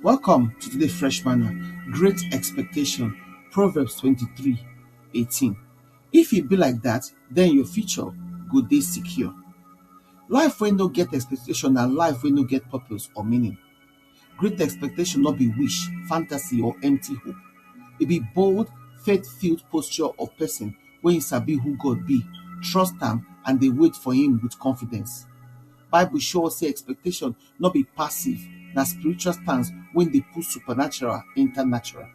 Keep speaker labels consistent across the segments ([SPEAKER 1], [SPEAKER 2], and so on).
[SPEAKER 1] Welcome to today's Fresh Manna. Great expectation. Proverbs 23:18. If it be like that, then your future go dey secure. Life wey no get expectation na life wey no get purpose or meaning. Great expectation no be wish, fantasy or empty hope. E be bold, faith-filled posture of person wey sabi who God be, trust am and dey wait for him with confidence. Bible show us say expectation no be passive, na spiritual stance when dey put supernatural enter natural.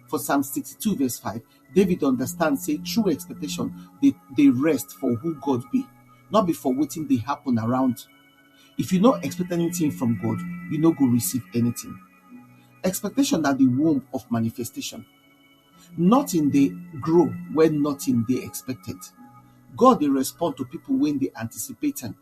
[SPEAKER 1] For Psalm 62 verse 5, David understand say true expectation dey rest for who God be, not be for wetin dey happen around. If you no expect anything from God, you no go receive anything. Expectation na the womb of manifestation. Nothing dey grow when nothing dey expected. God dey respond to people when dey anticipate am.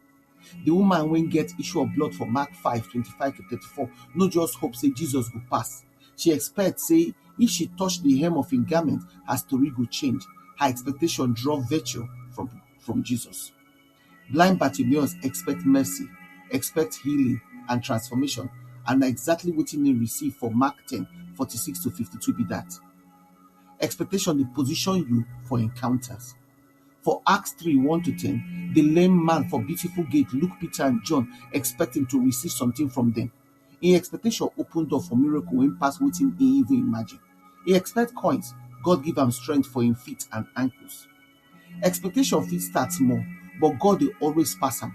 [SPEAKER 1] The woman wey get issue of blood for Mark 5:25-34 no just hope say Jesus go pass. She expect say if she touch the hem of him garment, her story go change. Her expectation draw virtue from Jesus. Blind Bartimaeus expect mercy, expect healing and transformation, and na exactly wetin he receive for Mark 10:46-52 be that. Expectation dey position you for encounters. For Acts 3:1-10, the lame man for Beautiful Gate look Peter and John expecting to receive something from them. In expectation open door for miracle wey pass wetin he even imagine. He expect coins, God give am strength for him feet and ankles. Expectation fit start small, but God dey always pass am.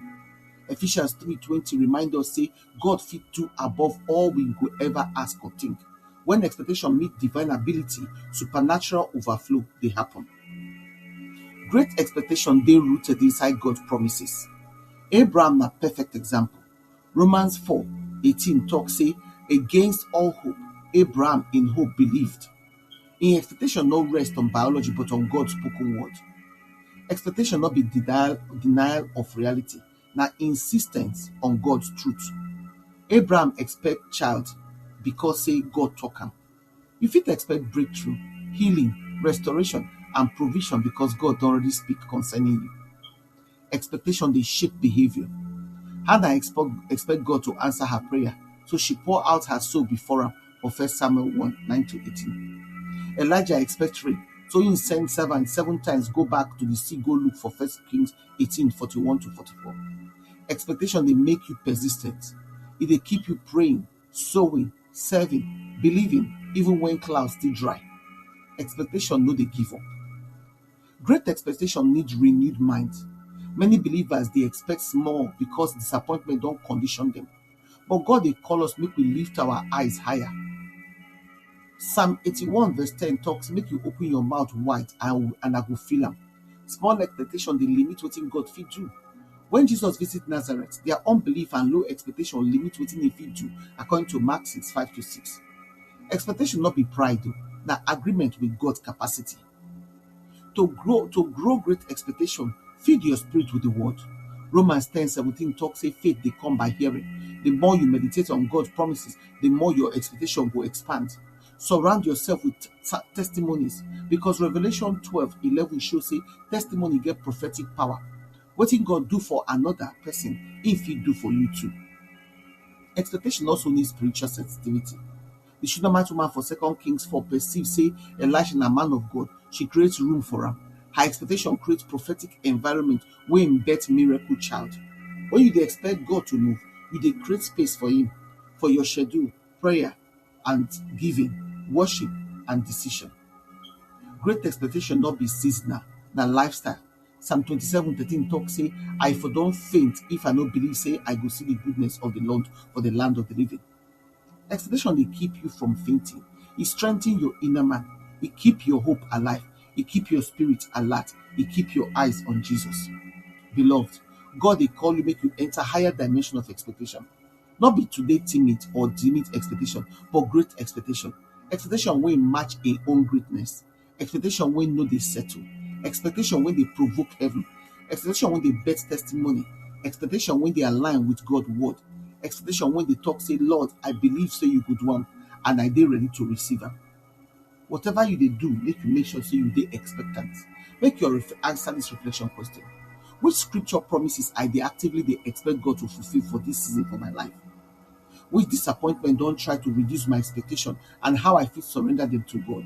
[SPEAKER 1] Ephesians 3:20 remind us say God fit do above all we go ever ask or think. When expectation meet divine ability, supernatural overflow dey happen. Great expectation dey rooted inside God's promises. Abraham na perfect example. Romans 4:18 talk say, against all hope, Abraham in hope believed. Im expectation no rest on biology but on God's spoken word. Expectation no be denial of reality, na insistence on God's truth. Abraham expect child because say God talk am. You fit expect breakthrough, healing, restoration and provision because God don already speak concerning you. Expectation dey shape behavior. Hannah expect God to answer her prayer, so she pour out her soul before him for 1 Samuel 1:9-18. Elijah expect rain, so he send servants 7 times go back to the sea go look for 1 Kings 18:41-44. Expectation dey make you persistent. E dey keep you praying, sowing, serving, believing even when clouds still dry. Expectation no dey give up. Great expectation need renewed mind. Many believers dey expect small because disappointment don condition them. But God dey call us make we lift our eyes higher. Psalm 81:10 talks, make you open your mouth wide and I go fill am. Small expectation dey limit wetin God fit do. When Jesus visit Nazareth, their unbelief and low expectation limit wetin he fit do, according to Mark 6:5-6. Expectation no be pride though, na agreement with God's capacity. To grow great expectation, feed your spirit with the word. Romans 10:17 talks say faith dey come by hearing. The more you meditate on God's promises, the more your expectation will expand. Surround yourself with testimonies because Revelation 12:11 shows say testimony get prophetic power. Wetin God do for another person, he fit do for you too. Expectation also needs spiritual sensitivity. The Shunammite woman for 2 Kings 4 perceive say Elisha na man of God. She creates room for him. Her expectation creates prophetic environment where him birth miracle child. When you dey expect God to move, you dey create space for him, for your schedule, prayer and giving, worship and decision. Great expectation not be seasonal, na lifestyle. Psalm 27:13 talk say, I for don faint if I no believe say I go see the goodness of the Lord for the land of the living. Expectation dey keep you from fainting. It strengthens your inner man. It keep your hope alive. It keep your spirit alert. It keep your eyes on Jesus. Beloved, God dey call you make you enter higher dimension of expectation. Not be today timid or timid expectation, but great expectation. Expectation wey match a own greatness. Expectation wey no dey settle. Expectation wey dey provoke heaven. Expectation wey dey birth testimony. Expectation wey dey align with God's word. Expectation when they talk say, Lord, I believe say you could one and I dey ready to receive am. Whatever you dey do, make sure say you dey expectant. Make your answer this reflection question. Which scripture promises I dey actively dey expect God to fulfill for this season for my life? Which disappointment don't try to reduce my expectation, and how I fit surrender them to God?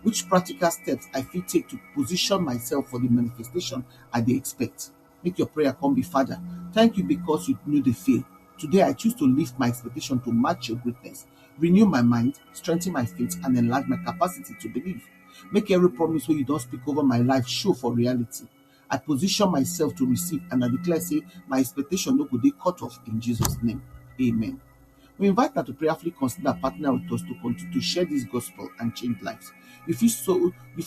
[SPEAKER 1] Which practical steps I fit take to position myself for the manifestation I dey expect? Make your prayer come be, Father, thank you because you know the fail. Today I choose to lift my expectation to match your greatness. Renew my mind, strengthen my faith, and enlarge my capacity to believe. Make every promise wey you don speak over my life show for reality. I position myself to receive, and I declare say my expectation no go dey cut off in Jesus' name. Amen. We invite you to prayerfully consider partnering with us to continue to share this gospel and change lives. If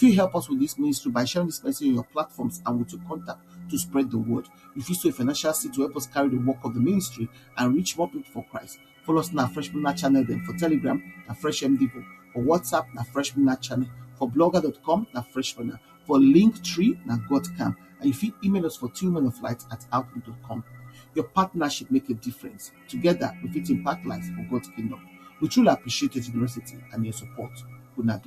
[SPEAKER 1] you help us with this ministry by sharing this message on your platforms and with your contact to spread the word. If you sow a financial seed to help us carry the work of the ministry and reach more people for Christ. Follow us on our Fresh Manna channel, then for Telegram, na Fresh MDivo. For WhatsApp, na Fresh Manna channel. For blogger.com, na Fresh Manna. For Linktree, na Godcam. And if you email us for 2menoflight@outlook.com. Your partnership make a difference. Together, we fit impact lives for God's kingdom. We truly appreciate your generosity and your support. Good night.